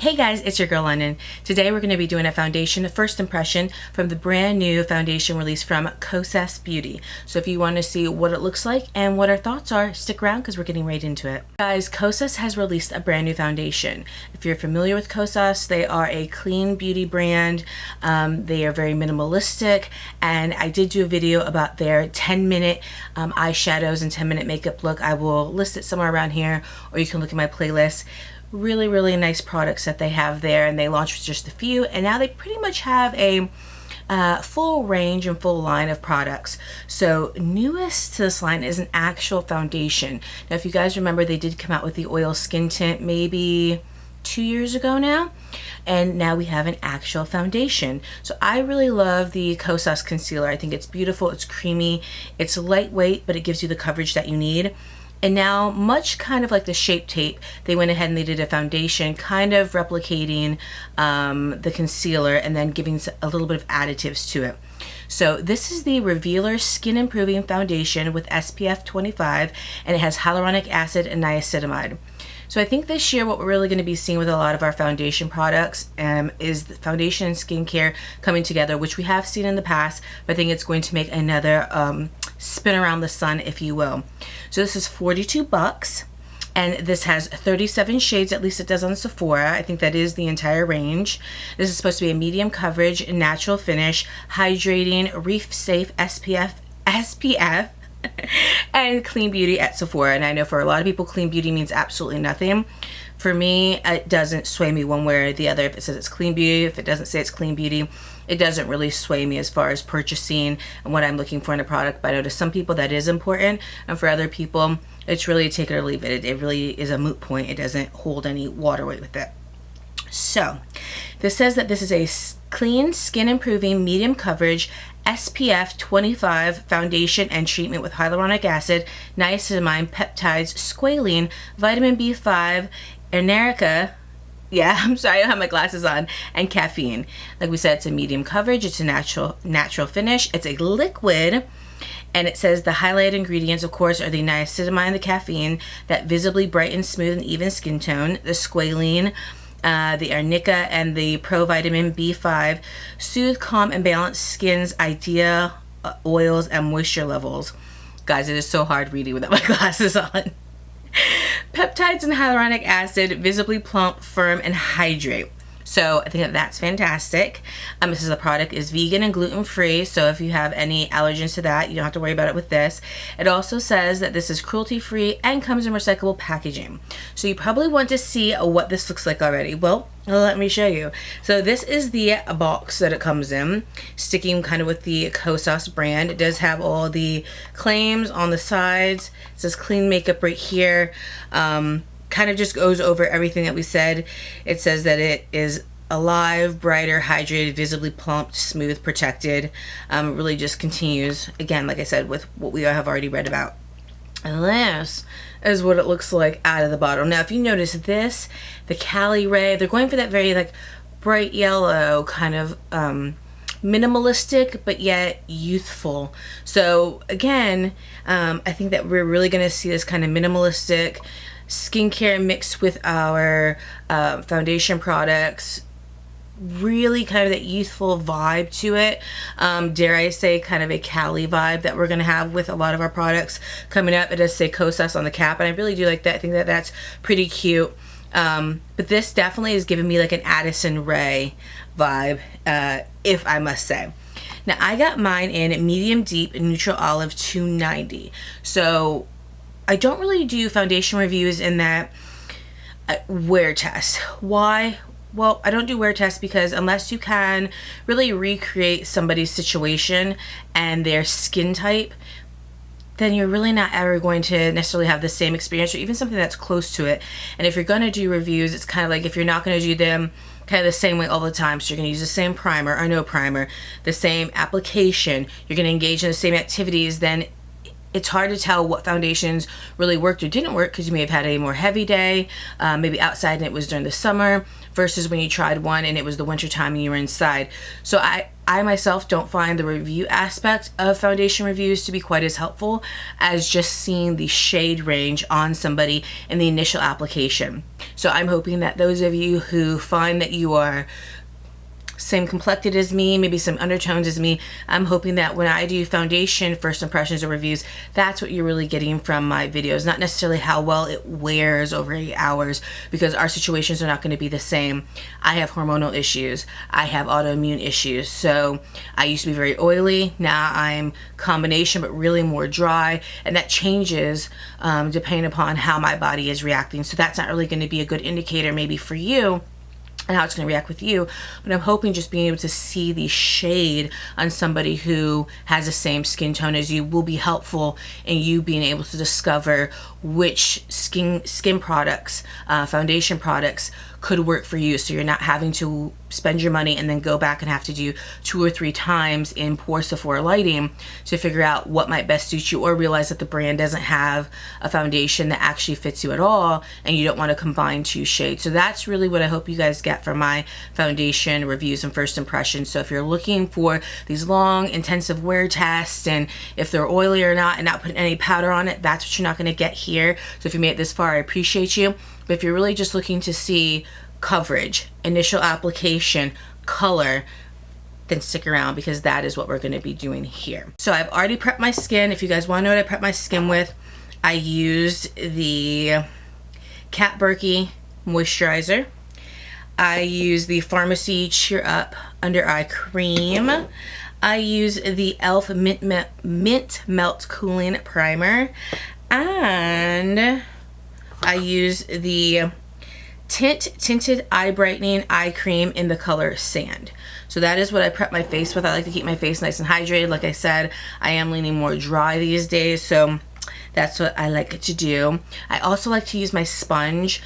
Hey guys, it's your girl London. Today we're going to be doing a foundation first impression from the brand new foundation release from Kosas Beauty. So if you want to see what it looks like and what our thoughts are, stick around because we're getting right into it. Guys, Kosas has released a brand new foundation. If you're familiar with Kosas, they are a clean beauty brand. They are very minimalistic, and I did do a video about their 10-minute eyeshadows and 10-minute makeup look. I will list it somewhere around here, or you can look at my playlist. Really nice products that they have there, and they launched with just a few, and now they pretty much have a full range and full line of products. So newest to this line is an actual foundation. Now if you guys remember, they did come out with the oil skin tint maybe 2 years ago now, and now we have an actual foundation. So I really love the Kosas concealer. I think it's beautiful, it's creamy, it's lightweight, but it gives you the coverage that you need. And now, much kind of like the Shape Tape, they went ahead and they did a foundation kind of replicating the concealer and then giving a little bit of additives to it. So this is the Revealer Skin Improving Foundation with SPF 25, and it has hyaluronic acid and niacinamide. So I think this year what we're really going to be seeing with a lot of our foundation products is the foundation and skincare coming together, which we have seen in the past, but I think it's going to make another spin around the sun, if you will. So this is $42, and this has 37 shades, at least it does on Sephora. I think that is the entire range. This is supposed to be a medium coverage, natural finish, hydrating, reef safe SPF, and clean beauty at Sephora. And I know for a lot of people, clean beauty means absolutely nothing. For me, it doesn't sway me one way or the other. If it says it's clean beauty, if it doesn't say it's clean beauty, it doesn't really sway me as far as purchasing and what I'm looking for in a product. But I know to some people that is important, and for other people, it's really take it or leave it. It really is a moot point. It doesn't hold any water weight with it. So this says that this is a clean, skin improving, medium coverage, SPF 25 foundation and treatment with hyaluronic acid, niacinamide, peptides, squalene, vitamin B5, Ernerica, yeah, I'm sorry, I don't have my glasses on, and caffeine. Like we said, it's a medium coverage, it's a natural finish, it's a liquid, and it says the highlighted ingredients, of course, are the niacinamide and the caffeine that visibly brighten, smooth, and even skin tone, the squalene, the arnica, and the provitamin B5 soothe, calm, and balance skin's ideal oils and moisture levels. Guys, it is so hard reading without my glasses on. Peptides and hyaluronic acid visibly plump, firm, and hydrate. So I think that's fantastic. This is the product is vegan and gluten free, so if you have any allergens to that, you don't have to worry about it with this. It also says that this is cruelty free and comes in recyclable packaging. So you probably want to see what this looks like already. Well, let me show you. So this is the box that it comes in, sticking kind of with the Kosas brand. It does have all the claims on the sides. It says clean makeup right here. Kind of just goes over everything that we said. It says that it is alive, brighter, hydrated, visibly plumped, smooth, protected. Really just continues, again, like I said, with what we have already read about. And this is what it looks like out of the bottle. Now, if you notice this, the Cali Ray, they're going for that very like bright yellow kind of minimalistic, but yet youthful. So again, I think that we're really going to see this kind of minimalistic skincare mixed with our foundation products, really kind of that youthful vibe to it. Dare I say kind of a Cali vibe that we're going to have with a lot of our products coming up. It does say Kosas on the cap, and I really do like that. I think that that's pretty cute. But this definitely is giving me like an Addison Rae vibe, if I must say. Now I got mine in medium deep neutral olive 290. So I don't really do foundation reviews in that wear test. Why? Well, I don't do wear tests because unless you can really recreate somebody's situation and their skin type, then you're really not ever going to necessarily have the same experience or even something that's close to it. And if you're going to do reviews, it's kind of like if you're not going to do them kind of the same way all the time, so you're going to use the same primer or no primer, the same application, you're going to engage in the same activities, then it's hard to tell what foundations really worked or didn't work, because you may have had a more heavy day, maybe outside and it was during the summer, versus when you tried one and it was the winter time and you were inside. So I myself don't find the review aspect of foundation reviews to be quite as helpful as just seeing the shade range on somebody in the initial application. So I'm hoping that those of you who find that you are same complected as me, maybe some undertones as me, I'm hoping that when I do foundation first impressions or reviews, that's what you're really getting from my videos, not necessarily how well it wears over 8 hours, because our situations are not going to be the same. I have hormonal issues, I have autoimmune issues, so I used to be very oily, now I'm combination but really more dry, and that changes depending upon how my body is reacting. So that's not really going to be a good indicator maybe for you and how it's going to react with you, but I'm hoping just being able to see the shade on somebody who has the same skin tone as you will be helpful in you being able to discover which skin products, foundation products could work for you, so you're not having to spend your money and then go back and have to do 2 or 3 times in poor Sephora lighting to figure out what might best suit you, or realize that the brand doesn't have a foundation that actually fits you at all and you don't want to combine 2 shades. So that's really what I hope you guys get from my foundation reviews and first impressions. So if you're looking for these long intensive wear tests and if they're oily or not and not putting any powder on it, that's what you're not going to get here. So if you made it this far, I appreciate you. But if you're really just looking to see coverage, initial application, color, then stick around, because that is what we're going to be doing here. So I've already prepped my skin. If you guys want to know what I prepped my skin with, I used the Kat Berkey moisturizer. I use the Pharmacy Cheer Up Under Eye Cream. I use the e.l.f. Mint Melt Cooling Primer. And I use the Tinted Eye Brightening Eye Cream in the color Sand. So that is what I prep my face with. I like to keep my face nice and hydrated. Like I said, I am leaning more dry these days, so that's what I like to do. I also like to use my sponge.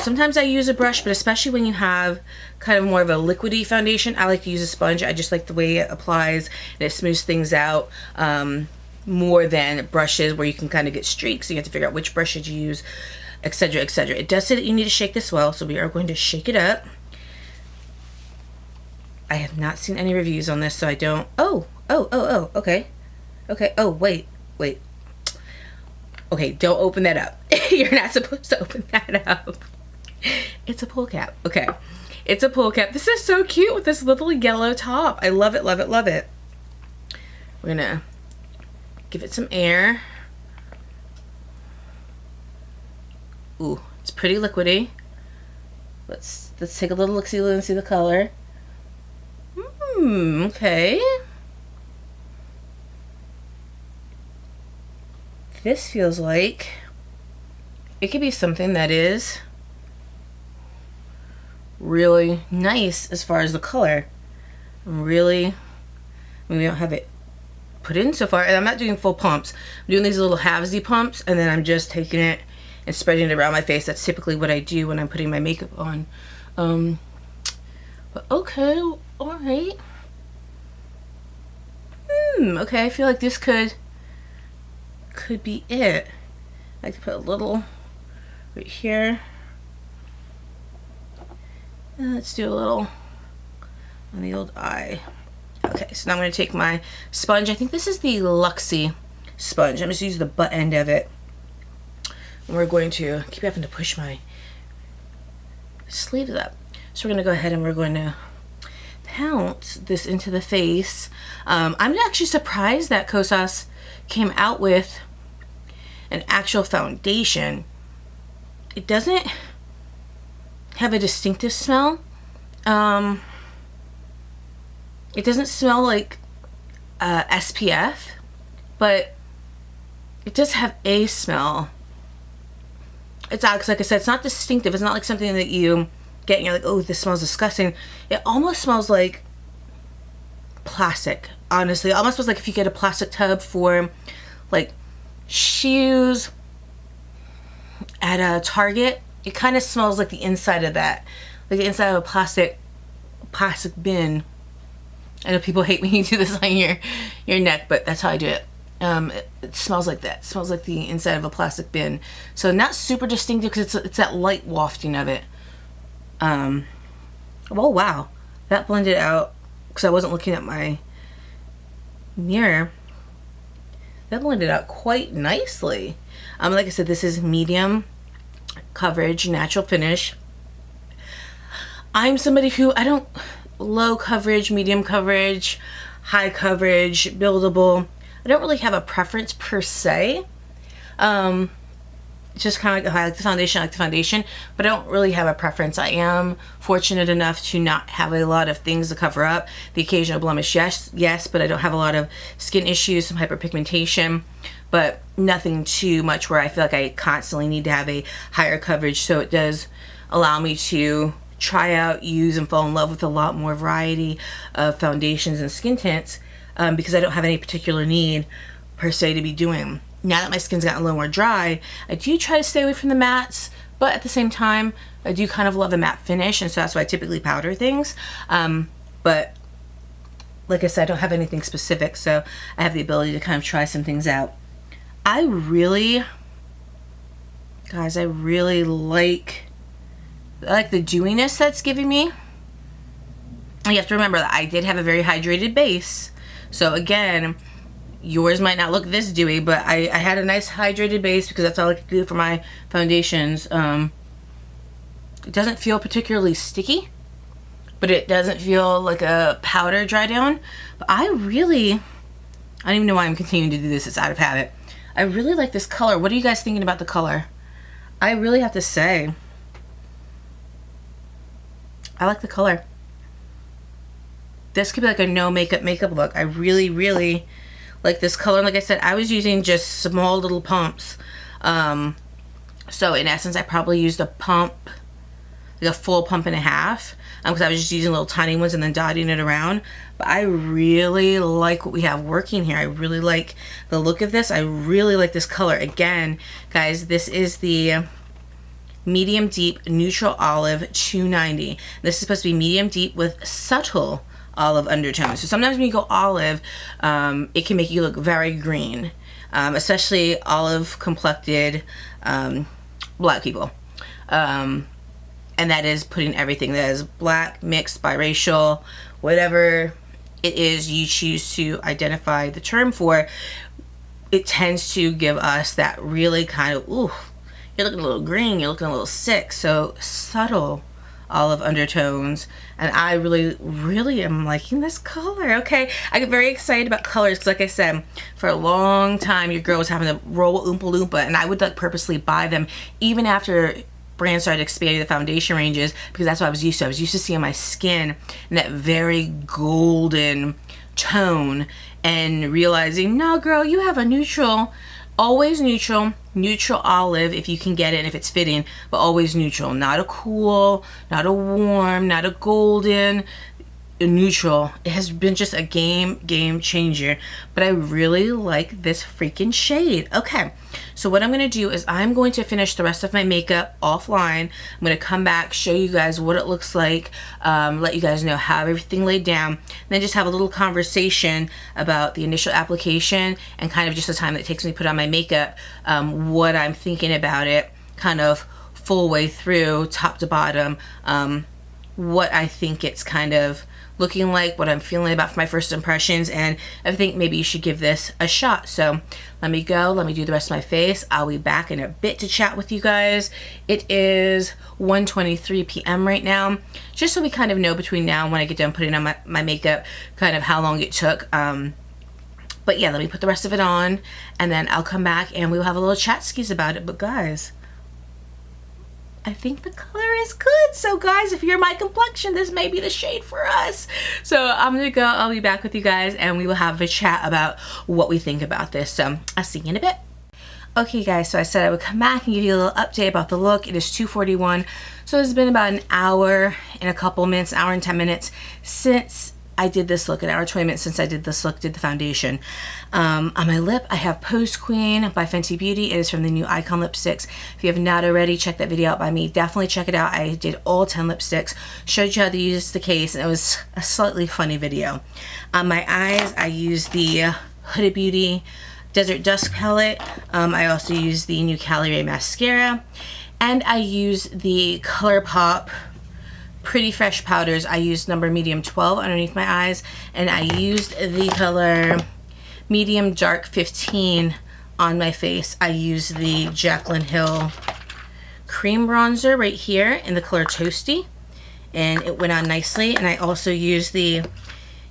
Sometimes I use a brush, but especially when you have kind of more of a liquidy foundation, I like to use a sponge. I just like the way it applies and it smooths things out more than brushes where you can kind of get streaks. So you have to figure out which brush should you use, etc., etc. It does say that you need to shake this well, so we are going to shake it up. I have not seen any reviews on this, so I don't. Oh, okay. Oh, wait. Okay, don't open that up. You're not supposed to open that up. It's a pull cap. Okay, it's a pull cap. This is so cute with this little yellow top. I love it, love it, love it. We're gonna give it some air. Ooh, it's pretty liquidy. Let's take a little look-see and see the color. Okay. This feels like it could be something that is really nice as far as the color. We don't have it put in so far, and I'm not doing full pumps. I'm doing these little halvesy pumps, and then I'm just taking it and spreading it around my face. That's typically what I do when I'm putting my makeup on. But okay, all right. Okay, I feel like this could be it. I like to put a little right here. And let's do a little on the old eye. Okay, so now I'm going to take my sponge. I think this is the Luxie sponge. I'm just going to use the butt end of it. And we're going to keep having to push my sleeves up. So we're going to go ahead and we're going to pounce this into the face. I'm actually surprised that Kosas came out with an actual foundation. It doesn't have a distinctive smell. It doesn't smell like SPF, but it does have a smell. It's odd because, like I said, it's not distinctive. It's not like something that you get and you're like, oh, this smells disgusting. It almost smells like plastic, honestly. It almost smells like if you get a plastic tub for like shoes at a Target. It kind of smells like the inside of that, like the inside of a plastic bin. I know people hate when you do this on your neck, but that's how I do it. It smells like that. It smells like the inside of a plastic bin. So not super distinctive because it's that light wafting of it. Oh wow, that blended out because I wasn't looking at my mirror. That blended out quite nicely. Like I said, this is medium coverage, natural finish. I'm somebody who I don't low coverage, medium coverage, high coverage, buildable. I don't really have a preference per se. Just kind of like, I like the foundation, but I don't really have a preference. I am fortunate enough to not have a lot of things to cover up. The occasional blemish, yes, but I don't have a lot of skin issues, some hyperpigmentation, but nothing too much where I feel like I constantly need to have a higher coverage. So it does allow me to try out, use, and fall in love with a lot more variety of foundations and skin tints, because I don't have any particular need per se to be doing. Now that my skin's gotten a little more dry, I do try to stay away from the mattes, but at the same time, I do kind of love the matte finish, and so that's why I typically powder things. But like I said, I don't have anything specific, so I have the ability to kind of try some things out. I really like the dewiness that's giving me. You have to remember that I did have a very hydrated base, so again, yours might not look this dewy, but I had a nice hydrated base because that's all I could do for my foundations. It doesn't feel particularly sticky, but it doesn't feel like a powder dry down. But I don't even know why I'm continuing to do this. It's out of habit. I really like this color. What are you guys thinking about the color? I really have to say, I like the color. This could be like a no makeup look. I really like this color. And like I said, I was using just small little pumps. So in essence, I probably used a pump, like a full pump and a half, because I was just using little tiny ones and then dotting it around. But I really like what we have working here. I really like the look of this. I really like this color. Again, guys, this is the medium deep neutral olive 290. This is supposed to be medium deep with subtle olive undertones. So sometimes when you go olive, it can make you look very green, especially olive complected black people. And that is putting everything that is black, mixed, biracial, whatever it is you choose to identify the term for, it tends to give us that really kind of, ooh, you're looking a little green, you're looking a little sick. So subtle olive undertones, and I really am liking this color. Okay, I get very excited about colors because, like I said, for a long time your girl was having to roll Oompa Loompa, and I would like purposely buy them even after brands started expanding the foundation ranges, because that's what I was used to. I was used to seeing my skin in that very golden tone and realizing, no girl, you have a neutral, always neutral olive if you can get it and if it's fitting, but always neutral. Not a cool, not a warm, not a golden, a neutral. It has been just a game changer. But I really like this freaking shade. Okay, so what I'm going to do is I'm going to finish the rest of my makeup offline. I'm going to come back, show you guys what it looks like, let you guys know how everything laid down, and then just have a little conversation about the initial application and kind of just the time that it takes me to put on my makeup, what I'm thinking about it, kind of full way through, top to bottom, what I think it's kind of looking like, what I'm feeling about for my first impressions, and I think maybe you should give this a shot. So let me go, let me do the rest of my face. I'll be back in a bit to chat with you guys. It is 1:23 p.m. right now, just so we kind of know between now and when I get done putting on my makeup kind of how long it took. But yeah, let me put the rest of it on and then I'll come back and we'll have a little chat skis about it. But guys, I think the color is good. So guys, if you're my complexion, this may be the shade for us. So I'm gonna go, I'll be back with you guys and we will have a chat about what we think about this. So I'll see you in a bit. Okay guys, so I said I would come back and give you a little update about the look. It is 2:41. So it's been about an hour and a couple minutes, an hour and 10 minutes since I did this look, an hour 20 minutes since I did this look, did the foundation. On my lip, I have Pose Queen by Fenty Beauty. It is from the new Icon lipsticks. If you have not already, check that video out by me. Definitely check it out. I did all 10 lipsticks, showed you how to use the case, and it was a slightly funny video. On my eyes, I used the Huda Beauty Desert Dusk palette. I also use the new Cali Ray mascara. And I use the Colourpop Pretty Fresh powders. I used number medium 12 underneath my eyes, and I used the color medium dark 15 on my face. I used the Jaclyn Hill cream bronzer right here in the color Toasty, and it went on nicely. And I also used the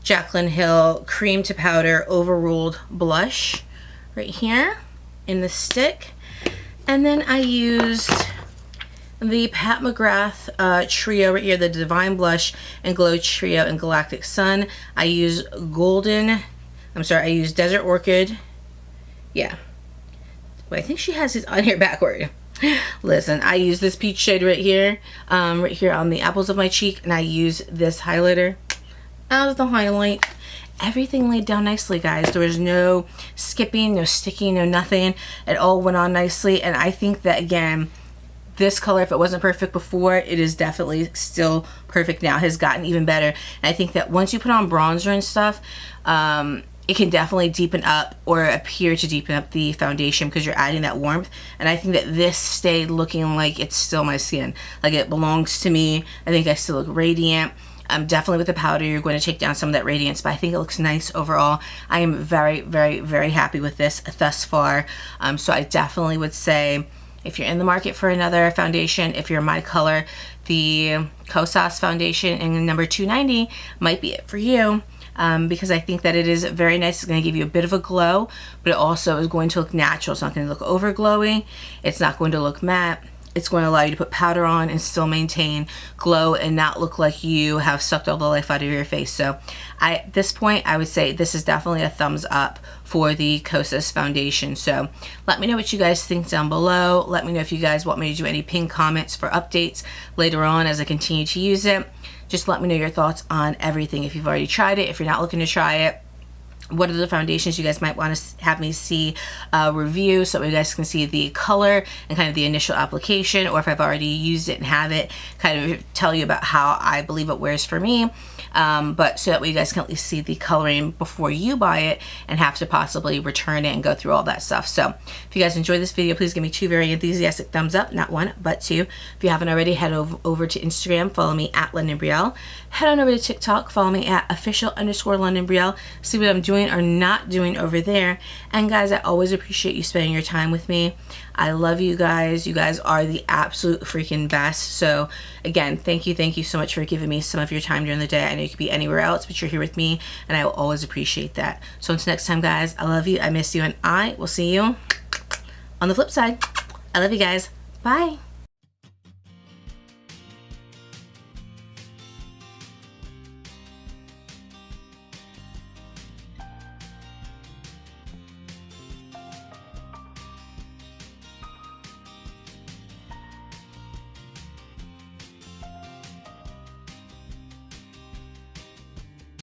Jaclyn Hill cream to powder overruled blush right here in the stick. And then I used the Pat McGrath trio right here, the Divine Blush and Glow Trio in Galactic Sun. I use I use Desert Orchid. Yeah. Well, I think she has it on here backward. Listen, I use this peach shade right here on the apples of my cheek, and I use this highlighter as the highlight. Everything laid down nicely, guys. There was no skipping, no sticking, no nothing. It all went on nicely, and I think that, again, this color, if it wasn't perfect before, it is definitely still perfect now. It has gotten even better. And I think that once you put on bronzer and stuff, it can definitely deepen up or appear to deepen up the foundation because you're adding that warmth. And I think that this stayed looking like it's still my skin. Like it belongs to me. I think I still look radiant. Definitely with the powder, you're going to take down some of that radiance, but I think it looks nice overall. I am very, very, very happy with this thus far. So I definitely would say, if you're in the market for another foundation, if you're my color, the Kosas foundation in number 290 might be it for you, because I think that it is very nice. It's going to give you a bit of a glow, but it also is going to look natural. It's not going to look over glowy. It's not going to look matte. It's going to allow you to put powder on and still maintain glow and not look like you have sucked all the life out of your face. So at this point, I would say this is definitely a thumbs up for the Kosas foundation. So let me know what you guys think down below. Let me know if you guys want me to do any pinned comments for updates later on as I continue to use it. Just let me know your thoughts on everything. If you've already tried it, if you're not looking to try it, what are the foundations you guys might want to have me see review, so you guys can see the color and kind of the initial application, or if I've already used it and have it, kind of tell you about how I believe it wears for me. But so that way you guys can at least see the coloring before you buy it and have to possibly return it and go through all that stuff. So if you guys enjoyed this video, please give me 2 very enthusiastic thumbs up, not 1 but 2. If you haven't already, head over to Instagram, follow me at London Brielle. Head on over to TikTok, follow me at official_London Brielle. See what I'm doing or not doing over there. And guys, I always appreciate you spending your time with me. I love you guys. You guys are the absolute freaking best. So again, thank you so much for giving me some of your time during the day. I know you could be anywhere else, but you're here with me, and I will always appreciate that. So until next time, guys, I love you, I miss you, and I will see you on the flip side. I love you guys. Bye.